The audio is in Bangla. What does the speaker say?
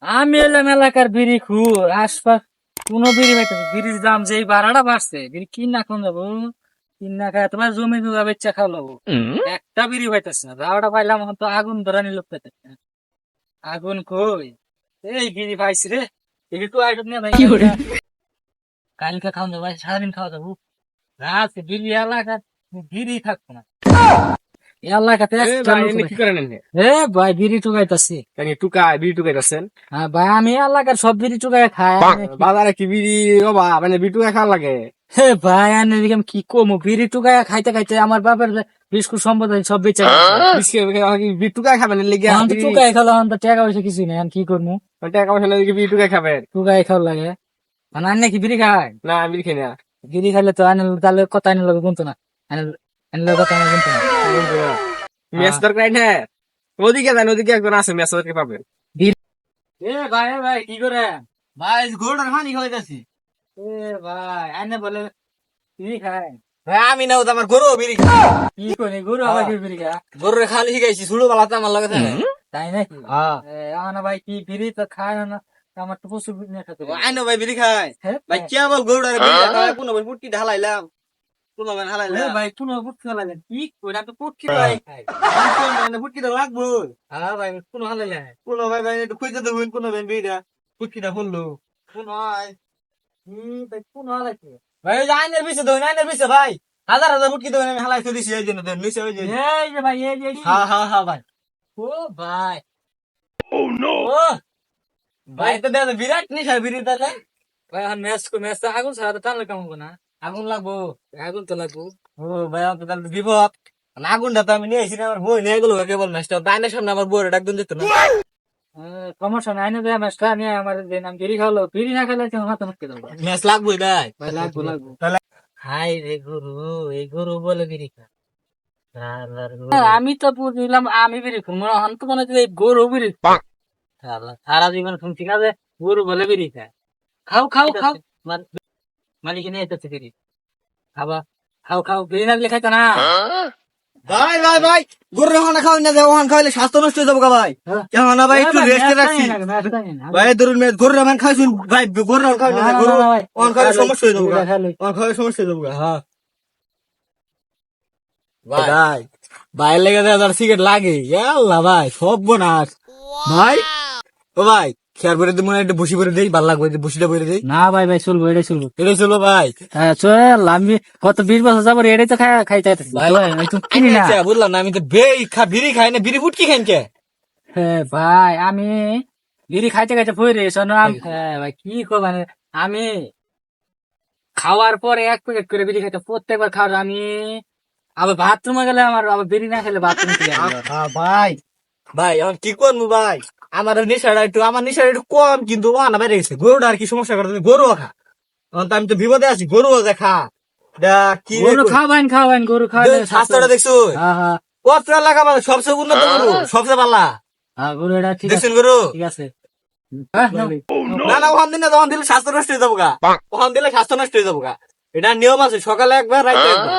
আমি এলাম এলাকার বিড়ি খুর আশপাশ কোনো বিড়ি পাইতেছি বিড়ির দাম যেই ভাড়াটা বাড়ছে বিড়ি কিনা কোন যাবো কিনা খায় তোমার জমি জুগা বেচা খাও লাগবো একটা বিড়ি পাইতেছে না যাওয়াটা পাইলাম এখন তো আগুন ধরা নিল পেতেছে আগুন কই এই বিড়ি পাইছি রে একটু আইটম নিয়ে ভাই কালকে খাওয়া যাবো ভাই সারাদিন খাওয়া যাবো রাত বিড়ি এলাকার বিড়ি থাকবো না এলাকাতে কি করেন এ ভাই বিড়ি টুকাইতাছি বিড়ি টুকাইতেছেন হ্যাঁ ভাই আমি এলাকার সব বিড়ি টুকাই খাই বাজারে কি বিড়ি মানে বিড়ি টুকাই খাওয়া লাগে? হে ভাই আমি এদিকে আমি কি কমু বিড়ি টুকাই খাইতে খাইতে আমার বাপের বিস্কুট সম্পদ সব বেচে বিড়ি টুকাই খাবেন লেগে টুকাই খালো এখন তো টাকা পয়সা কিছুই নেই এখন কি করবো টাকা পয়সা লাগে বিড়ি টুকাই খাবেন? টুকাই খাওয়া লাগে মানে আনে কি বিড়ি খায় না বিড়ি খাই না। বিড়ি খাইলে তো আনে তাহলে কথা আনে লোক গুনতো না আনলে কথা আনে গুনতো না মেস দরকার না, ওদিকে যান, ওদিকে একজন আছে মেস ওদিকে পাবেন। এ ভাই কি করে ভাই ঘোড়ার পানি খাওয়াইতেছি। এ ভাই আনে বলে বিড়ি খায় ভাই আমি না, আমার গরু বিড়ি খায়। কি করে গরু আবার কি বিড়ি খায় গরুরে খালি শিখাইছি, ছোট বেলা তো আমার লাগে থাকে। তাই নাকি না ভাই কি বিড়ি তো খায় না আমার তো প্রচুর বিড়ি নিয়ে খেতে আইনো ভাই বিড়ি খায় ভাই, কেবল গরুরে কোনো ভাই পুটকি ঢালাইলাম, কোনো ভাই ঢালাইলাম ভাই কোনো পুটকি লাগেন কি করে তো পুটকি ভাই খাই পুটকিটা লাগবো। হ্যাঁ ভাই কোনো ভালো লাগে কোনো ভাই ভাই একটু খুঁজে দেবেন, কোনো ভাই বিড়িটা পুটকিটা ফুললো কোন হয় ভাই কোন ভালো লাগে ভাই আইনের পিছে দেবেন, আইনের পিছে ভাই হাজার হাজার পুটকি দেবেন, আমি হালাই দিছি এই জন্য দেন নিচে ওই যে। এই যে ভাই এই যে হ্যাঁ ভাই। ও ভাই ও নো ভাই, তো দেন বিরাট নিশা বিড়ি দাদা। ভাই এখন ম্যাচ আগুন ছাড়া তো টানলে কেমন না আগুন লাগবো, আগুন তো লাগবো ও ভাই তো তাহলে বিপদ। আগুনটা তো আমি নিয়ে এসেছি না, আমার বই নিয়ে গেল কেবল ম্যাচটা দাইনের সামনে আমার বউরে ডাকদিন যেত না। সমস্যা নাই না দেয় ম্যাচটা নিয়ে আমার যে নাম বিড়ি খাওয়ালো বিড়ি না খেলে হাতে মুখে দেবো ম্যাচ লাগবোই ভাই। ভাই লাগবো তাহলে হাই রে গরু এই গরু বলে বিড়ি খা আমি তো বুঝলাম আমি বিড়ি খাবো মনে হন তো মনে হচ্ছে এই গরু বিড়ি সারা জীবন শুনছি না যে গরু বলে বিড়ি খায় খাও মালিক নিয়ে এসেছে বিড়ি খাবা খাও বিড়ি না দিলে খাইতো না ভাই ভাই ভাই, গরুর ওখানে খাওয়াই না, যে ওখানে খাওয়াইলে স্বাস্থ্য নষ্ট হয়ে যাবো গা ভাই। কেমন না ভাই, একটু রেস্টে রাখছি ভাই। ধরুন গরুর ওখানে খাইছুন ভাই, গরুর ওখানে খাওয়াই না, গরু ওখানে খাওয়াইলে সমস্যা হয়ে যাবো গা, ওখানে খাওয়াইলে সমস্যা হয়ে যাবো গা। হ্যাঁ ভাই ভাই লেগে দেয় সিগারেট লাগে আল্লাহ ভাই, সব বোনাস ভাই। ও ভাই খেয়ার করে মনে হয় বসি করে দেই, ভাল লাগবে বসিটা করে দেই। না ভাই চলবো এটাই চলবো এটাই চলো ভাই। হ্যাঁ চল আমি কত 20 বছর যাবো এটাই তো খাইতে কিনি না বুঝলাম না, আমি তো বিড়ি খাই না, বিড়ি ফুটকি খাইন কে? হ্যাঁ ভাই আমি বিড়ি খাইতে ফইরে শোনো হ্যাঁ ভাই কি মানে আমি খাওয়ার পরে 1 প্যাকেট করে বিড়ি খাইতে প্রত্যেকবার খাওয়ার আমি আবার বাথরুমে গেলে আমার আবার বিড়ি না খেলে বাথরুম ভাই ভাই এখন কি করবো ভাই, আমার নেশাটা একটু কম, কিন্তু ওনা বাইরে গেছে। গরুটা আর কি সমস্যা করে, গরু খা, এখন তো আমি তো বিপদে আছি, গরু খা কি খাওয়াইন গরু খাওয়াই স্বাস্থ্যটা দেখছো কত এলাকা মানে সবচেয়ে উন্নত গরু, সবচেয়ে পাল্লা গরু এটা ঠিক আছে দেখছেন গরু। ঠিক আছে না ওখান দিন না, তখন দিলে স্বাস্থ্য নষ্ট হয়ে যাবো গা, ওখান দিলে স্বাস্থ্য নষ্ট হয়ে যাবো গা। এটা নিয়ম আছে, সকালে একবার রাইতে একবার।